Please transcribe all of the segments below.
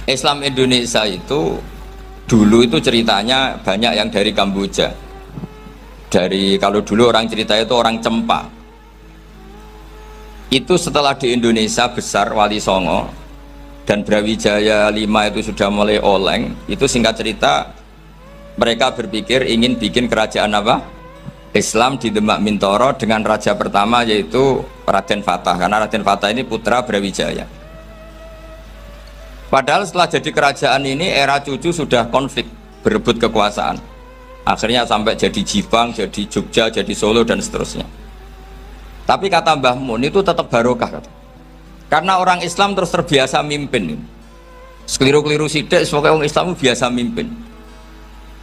Islam Indonesia itu dulu itu ceritanya banyak yang dari Kamboja. Dari kalau dulu orang cerita itu orang Cempa. Itu setelah di Indonesia besar Wali Songo dan Brawijaya 5 itu sudah mulai oleng. Itu singkat cerita mereka berpikir ingin bikin kerajaan apa? Islam di Demak Mintoro dengan raja pertama yaitu Raden Fatah, karena Raden Fatah ini putra Brawijaya. Padahal setelah jadi kerajaan ini era cucu sudah konflik berebut kekuasaan, akhirnya sampai jadi Jipang, jadi Jogja, jadi Solo dan seterusnya. Tapi kata Mbah Mun itu tetap barokah kata. Karena orang Islam terus terbiasa mimpin, sekeliru-keliru sidik pokoknya orang Islam biasa mimpin.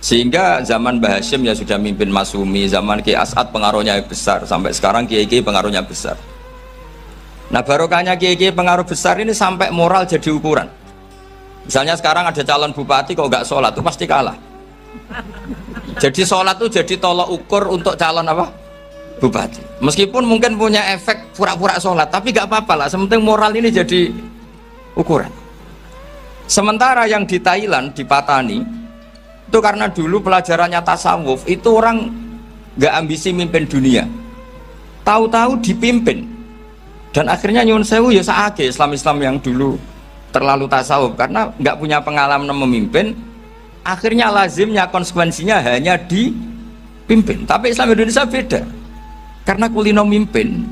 Sehingga zaman Mbah Hashim ya sudah mimpin Masumi, zaman Ki As'ad pengaruhnya besar, sampai sekarang Kiai-Kiai pengaruhnya besar. Nah barokahnya Kiai-Kiai pengaruh besar ini sampai moral jadi ukuran. Misalnya sekarang ada calon bupati kok nggak sholat itu pasti kalah. Jadi sholat itu jadi tolok ukur untuk calon apa? Bupati. Meskipun mungkin punya efek pura-pura sholat, tapi nggak apa-apa lah. Sementing moral ini jadi ukuran. Sementara yang di Thailand, di Patani, itu karena dulu pelajarannya tasawuf itu orang nggak ambisi mimpin dunia, tahu-tahu dipimpin dan akhirnya nyuwun sewu ya saake Islam-Islam yang dulu terlalu tasawuf karena nggak punya pengalaman memimpin, akhirnya lazimnya konsekuensinya hanya dipimpin. Tapi Islam Indonesia beda karena kulino mimpin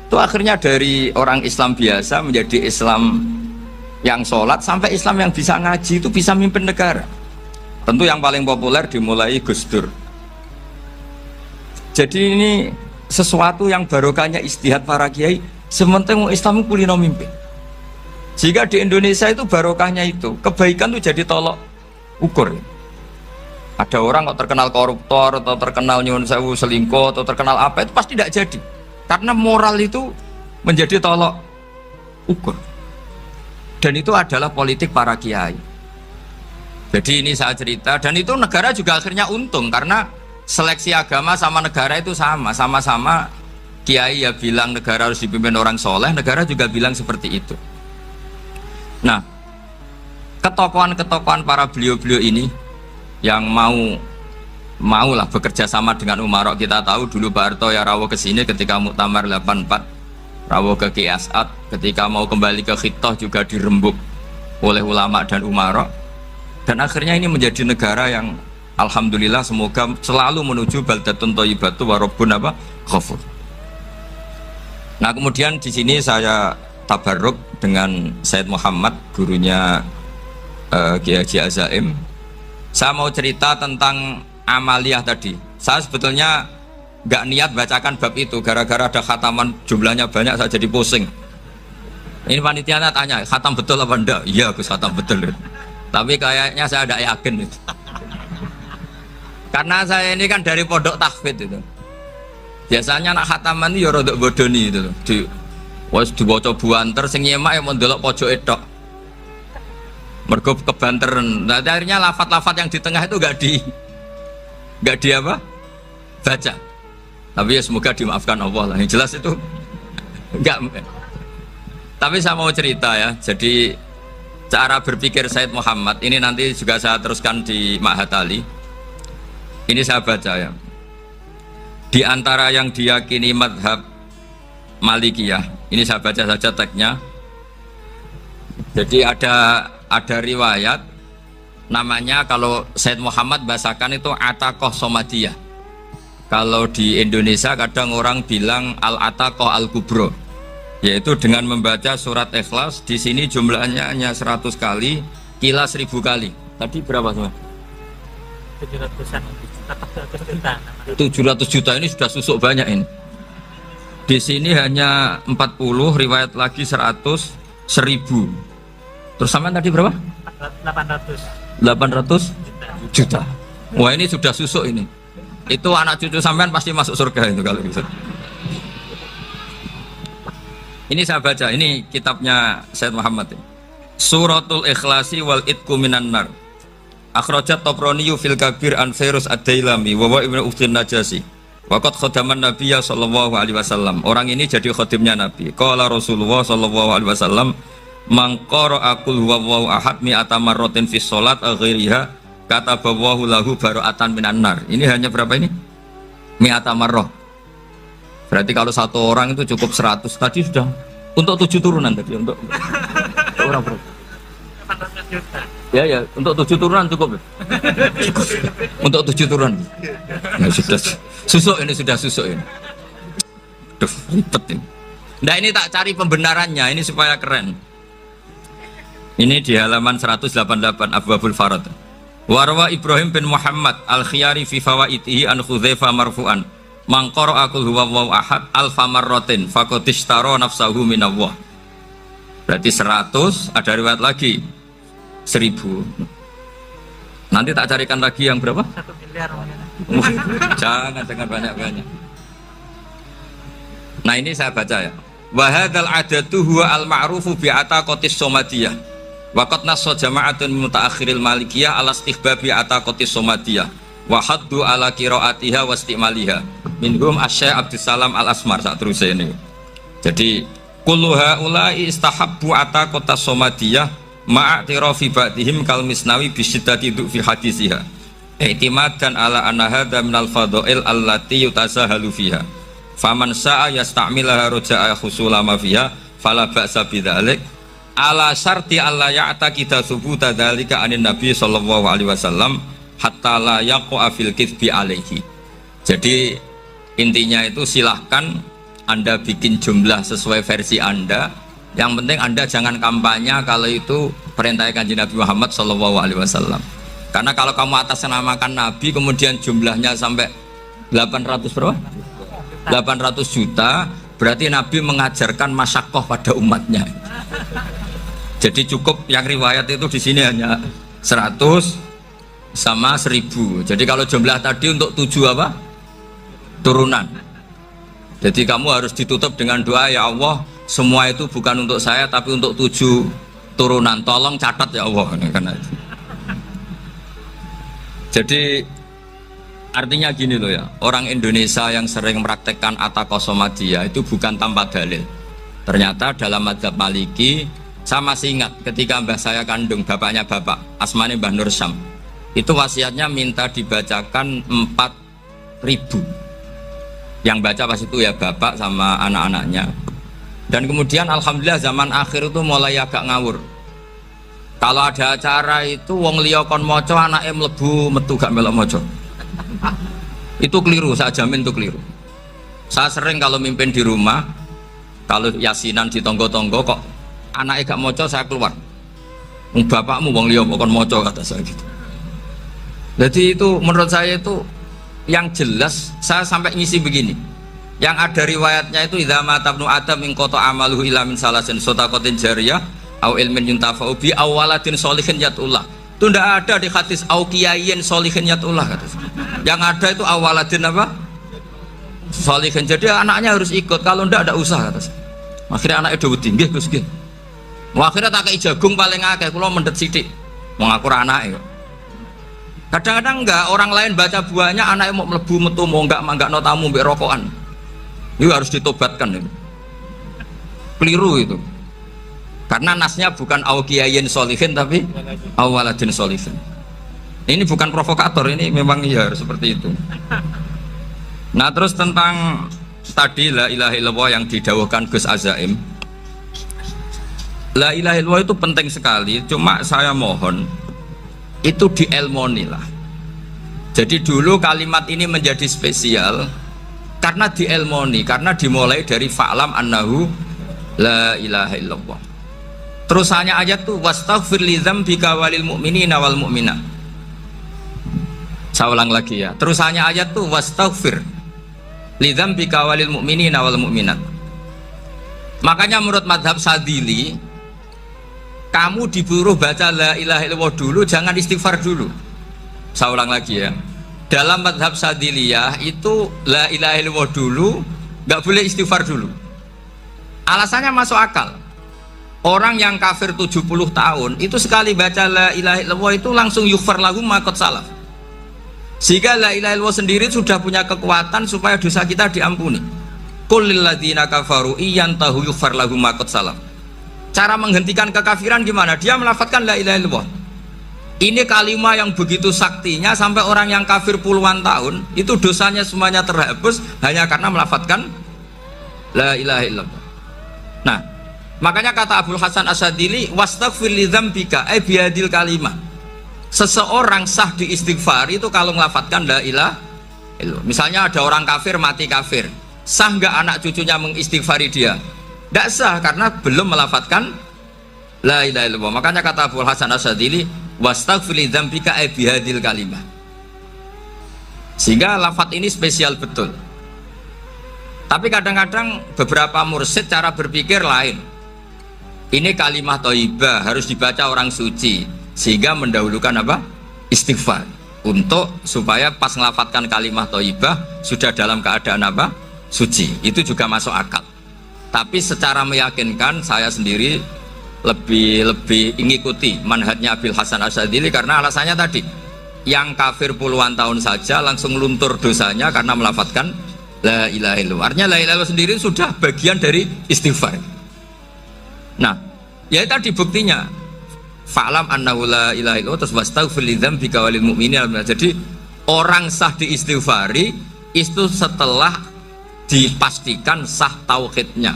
itu akhirnya dari orang Islam biasa menjadi Islam yang sholat sampai Islam yang bisa ngaji itu bisa mimpin negara. Tentu yang paling populer dimulai Gus Dur. Jadi ini sesuatu yang barokahnya istihad para kiai, sementing Islam kulino mimpin. Jika di Indonesia itu barokahnya itu, kebaikan itu jadi tolok ukur. Ada orang kok terkenal koruptor atau terkenal nyuwun sewu selingkuh atau terkenal apa itu pasti tidak jadi. Karena moral itu menjadi tolok ukur. Dan itu adalah politik para kiai. Jadi ini saya cerita dan itu negara juga akhirnya untung karena seleksi agama sama negara itu sama-sama kiai ya bilang negara harus dipimpin orang soleh, negara juga bilang seperti itu. Nah, ketokohan-ketokohan para beliau-beliau ini yang maulah bekerja sama dengan Umarok. Kita tahu dulu Pak Harto ya rawuh ke sini ketika Muktamar 84, rawuh ke Ki As'ad, ketika mau kembali ke Khittah juga dirembuk oleh ulama dan Umarok. Dan akhirnya ini menjadi negara yang alhamdulillah semoga selalu menuju baldatun thayyibatu wa rabbun ghafur. Nah, kemudian di sini saya tabarruk dengan Said Muhammad, gurunya Kiai Haji Azaim. Saya mau cerita tentang amaliyah tadi. Saya sebetulnya nggak niat bacakan bab itu, gara-gara ada khataman jumlahnya banyak saya jadi pusing. Ini panitianya tanya, khatam betul apa enggak? Iya, Gus, khatam betul. Tapi kayaknya saya tidak yakin itu. Karena saya ini kan dari pondok tahfidz itu. Biasanya anak khataman itu ya rodok bodoni itu. Wes diwaca buanter sing nyemak ya mau ndelok pojok tok. Mergo kebanteren. Nah, akhirnya lafat-lafat yang di tengah itu enggak di apa? Baca. Tapi ya semoga dimaafkan Allah lah. Yang jelas itu enggak. Tapi saya mau cerita ya. Jadi cara berpikir Said Muhammad ini nanti juga saya teruskan di Ma'had Ali. Ini saya baca ya. Di antara yang diyakini madhab Malikiyah, ini saya baca saja teksnya. Jadi ada riwayat namanya, kalau Said Muhammad bahasakan itu Ataqoh Somadiyah. Kalau di Indonesia kadang orang bilang Al-Ataqoh Al-Kubro, yaitu dengan membaca surat Ikhlas. Di sini jumlahnya hanya 100 kali, kila 1000 kali. Tadi berapa semua? 700 juta ini sudah susuk banyak ini. Di sini hanya 40, riwayat lagi 100, 1000. Terus sampai tadi berapa? 800 juta. Wah, ini sudah susuk ini. Itu anak cucu sampean pasti masuk surga itu kalau bisa. Ini saya baca, ini kitabnya Said Muhammad. Suratul Ikhlasi wal Itqu minan nar. Akhrajat Tabrani fil Kabir an Fairuz ad-Dailami wa wa ibnu Ukhtin Najasi. Waqad khadaman Nabiyya sallallahu alaihi wasallam. Orang ini jadi khadimnya Nabi. Qala Rasulullah sallallahu alaihi wasallam, mangkoro akul huwallahu ahad mi'ata marratin fi sholat ghairiha kata bawahu lahu baro'atan minan nar. Ini hanya berapa ini? Mi'ata marrah. Berarti kalau satu orang itu cukup 100. Tadi sudah untuk 7 turunan tadi untuk orang berapa? Ya untuk 7 turunan cukup. Untuk 7 turunan. Nah, sudah susuk ini Duh, ribet ini. Nah, ini tak cari pembenarannya ini supaya keren. Ini di halaman 188 Abwabul Farad. Warwa Ibrahim bin Muhammad al-Khiyari fi fawaitihi an Khudzaifa marfu'an. Man qara'a qul huwallahu ahad alfa marratin faqad ishtara nafsahu minallah. Berarti 100, ada riwayat lagi 1000. Nanti tak carikan lagi yang berapa? 1 miliar. Jangan banyak-banyak. Nah, ini saya baca ya. Wa hadzal adatu huwa al-ma'rufu bi ataqatis somadiyah. Waqat nasso jama'atun mutaakhiril malikiyah ala istihbabi ataqatis somadiyah. Wa haddu ala qiraatiha wa istimaliha. Minhum Asy-Syaikh Abdussalam Al-Asmar saat terus ini. Jadi kullu haula'i istahabbu ataqatas somadiyah ma'atirafi ba'dihim kal misnawi bi syiddati fi hadisiha. I'timadan ala anna hadza minal fadha'il allati yutasahalu fiha. Faman sa'a yasta'milaha roja'a khusula ma fiha fala ba'sa bidzalik ala syarti alla ya'taqida thubuta dzalika anin nabi sallallahu alaihi wasallam hatta la yaqa fil kitsbi alaihi. Jadi intinya itu silahkan Anda bikin jumlah sesuai versi Anda, yang penting Anda jangan kampanye kalau itu perintah Kanjeng Nabi Muhammad sallallahu alaihi wasallam. Karena kalau kamu atasnamakan Nabi kemudian jumlahnya sampai 800 berapa? 800 juta, berarti Nabi mengajarkan masyakoh pada umatnya. Jadi cukup yang riwayat itu di sini hanya 100 sama 1000. Jadi kalau jumlah tadi untuk 7 apa? Turunan. Jadi kamu harus ditutup dengan doa, ya Allah, semua itu bukan untuk saya tapi untuk 7 turunan. Tolong catat ya Allah. Jadi artinya gini loh ya, orang Indonesia yang sering mempraktekkan ataqosomadiyah itu bukan tanpa dalil. Ternyata dalam mazhab Maliki, saya masih ingat ketika mbah saya kandung, bapaknya bapak, asmane Mbah Nur Syam, itu wasiatnya minta dibacakan 4000. Yang baca pas itu ya bapak sama anak-anaknya. Dan kemudian alhamdulillah zaman akhir itu mulai agak ngawur. Kalau ada acara itu wong liya kon maca anake mlebu metu gak melok maca. Itu keliru, saya jamin itu keliru. Saya sering kalau mimpin di rumah, kalau yasinan di tonggo-tonggo kok anaknya gak moco, saya keluar. Bapakmu wong liya kok moco, kata saya gitu. Jadi itu menurut saya itu yang jelas. Saya sampai ngisi begini, yang ada riwayatnya itu idza mata ibnu adam min qata amaluhu illa min salasin shadaqatin jariyah au ilmin yuntafa'u bi aw waladin sholihin yatullah. Itu tidak ada di hadis au kiyayin sholihin yatullah, kata saya. Yang ada itu awaladin apa? Sholihin. Jadi anaknya harus ikut, kalau ndak ada usah, kata saya. Akhirnya anaknya udah tinggi Gus nggih. Akhirnya tak kei jagung paling akeh, kula mendet sithik. Wong aku ra anake kok. Kadang-kadang enggak, orang lain baca buahnya anaknya mau mlebu metu mau enggak no tamu mbek rokokan. Itu harus ditobatkan itu. Keliru itu. Karena nasnya bukan auqiyayin sholihin tapi awaladin sholihin. Ini bukan provokator, ini memang ya seperti itu. Nah, terus tentang tadi la ilaha illallah yang didawuhkan Gus Azaim. La ilaha illallah itu penting sekali, cuma saya mohon itu dielmoni lah. Jadi dulu kalimat ini menjadi spesial karena dielmoni, karena dimulai dari fa'lam annahu la ilaha illallah. Terusannya ayat tuh wastaghfir li dzambika walil mu'minina wal mu'minat. Saya ulang lagi ya. Terusannya ayat tuh wastaghfir li dzambika walil mu'minina wal mu'minat. Makanya menurut mazhab Sadili, kamu disuruh baca la ilaha illallah dulu, jangan istighfar dulu. Saya ulang lagi ya. Dalam mazhab Sadiliyah itu la ilaha illallah dulu, nggak boleh istighfar dulu. Alasannya masuk akal. Orang yang kafir 70 tahun itu sekali baca la ilaha illallah itu langsung yughfar lahum ma qad salaf. Sehingga la ilaha illallah sendiri sudah punya kekuatan supaya dosa kita diampuni. Qul lil ladzina kafaru iyantahu yughfar lahum ma qad salaf. Cara menghentikan kekafiran gimana? Dia melafadzkan la ilaha illallah. Ini kalimat yang begitu saktinya sampai orang yang kafir puluhan tahun itu dosanya semuanya terhapus hanya karena melafadzkan la ilaha illallah. Nah, makanya kata Abul Hasan Asyadzili, wastaghfir li dzambika ay bihadil kalimah. Seseorang sah di istighfar itu kalau melafadzkan la ilaha illallah. Misalnya ada orang kafir mati kafir, sah nggak anak cucunya mengistighfari dia? Tidak sah karena belum melafadzkan la ilaha illallah. Makanya kata Abul Hasan Asyadzili, wastaghfir li dzambika ay bihadil kalimah. Sehingga lafadz ini spesial betul. Tapi kadang-kadang beberapa mursyid cara berpikir lain. Ini kalimah thayyibah harus dibaca orang suci, sehingga mendahulukan apa? Istighfar. Untuk supaya pas ngelafadzkan kalimah thayyibah sudah dalam keadaan apa? Suci. Itu juga masuk akal. Tapi secara meyakinkan saya sendiri lebih mengikuti manhajnya Abil Hasan Asyadzili karena alasannya tadi, yang kafir puluhan tahun saja langsung luntur dosanya karena melafadzkan la ilaha illallah. Artinya la ilaha illallah sendiri sudah bagian dari istighfar. Nah, ya tadi buktinya fa'lam annahu la ilaha illallah terus wastaghfir li dzambika walil mu'minin. Jadi orang sah diistighfari itu setelah dipastikan sah tauhidnya.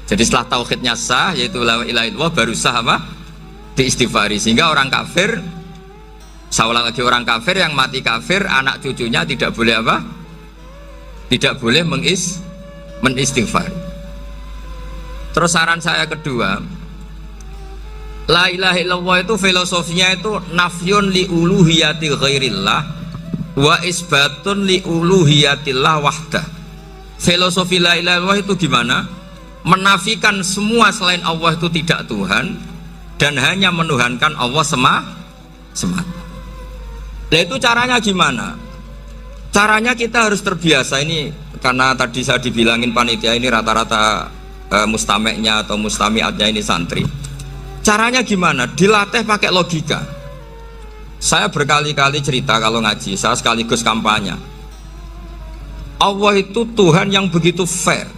Jadi setelah tauhidnya sah yaitu la ilaha illallah baru sah apa? Diistighfari. Sehingga orang kafir, saya ulang lagi, orang kafir yang mati kafir anak cucunya tidak boleh apa? Tidak boleh menistighfari. Terus saran saya kedua, la ilaha illallah itu filosofinya itu nafyun li uluhiyati ghairillah wa isbatun li uluhiyatillah wahdah. Filosofi la ilaha illallah itu gimana? Menafikan semua selain Allah itu tidak Tuhan dan hanya menuhankan Allah semata. Nah itu caranya gimana? Caranya kita harus terbiasa ini, karena tadi saya dibilangin panitia ini rata-rata mustameknya atau mustamiatnya ini santri. Caranya gimana? Dilatih pakai logika. Saya berkali-kali cerita kalau ngaji, saya sekaligus kampanye. Allah itu Tuhan yang begitu fair.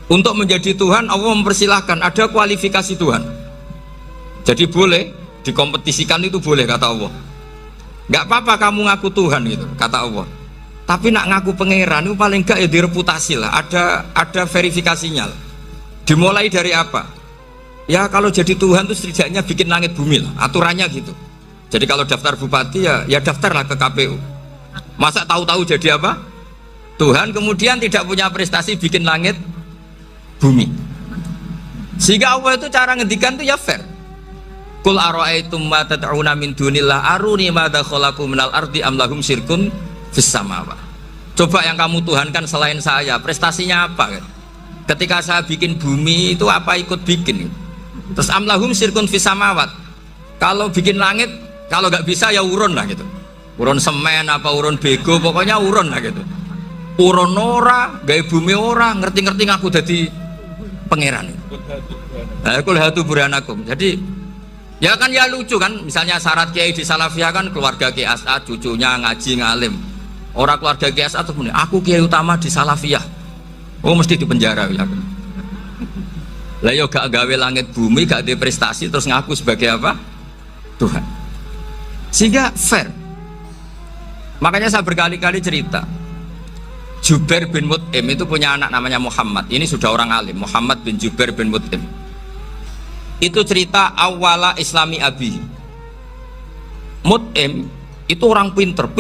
Untuk menjadi Tuhan Allah mempersilahkan, ada kualifikasi Tuhan. Jadi boleh dikompetisikan, itu boleh kata Allah. Nggak apa-apa kamu ngaku Tuhan gitu kata Allah. Tapi nak ngaku pangeran itu paling nggak ya direputasi lah, ada verifikasinya lah. Dimulai dari apa? Ya kalau jadi Tuhan itu setidaknya bikin langit bumi lah, aturannya gitu. Jadi kalau daftar bupati ya daftarlah ke KPU. Masa tahu-tahu jadi apa? Tuhan kemudian tidak punya prestasi bikin langit bumi. Sehingga Allah itu cara ngendikan itu ya fair. Qul ara'aytum ma tad'una min dunillah aruni madza khalaqu minal ardi am lahum syirkun fis samawati. Coba yang kamu tuhankan selain saya, prestasinya apa? Ketika saya bikin bumi itu apa ikut bikin? Terus am lahum syirkun fis samawati. Kalau bikin langit, kalau nggak bisa ya urun lah gitu. Urun semen apa urun bego, pokoknya urun lah gitu. Urun ora, gawe bumi ora, ngerti-ngerti ngaku dadi pangeran. Kul hatu burhanakum. Jadi ya kan ya lucu kan, misalnya syarat kiai di Salafiyah kan keluarga Kiai As'ad, cucunya ngaji ngalim. Orang keluarga Kiai As'ad tuh aku kiai utama di Salafiyah. Oh mesti dipenjara ya. Lah yo gak gawe langit bumi, gak ada prestasi terus ngaku sebagai apa? Tuhan. Sehingga fair. Makanya saya berkali-kali cerita. Jubair bin Mut'im itu punya anak namanya Muhammad. Ini sudah orang alim, Muhammad bin Jubair bin Mut'im. Itu cerita awala islami abi. Mut'im itu orang pinter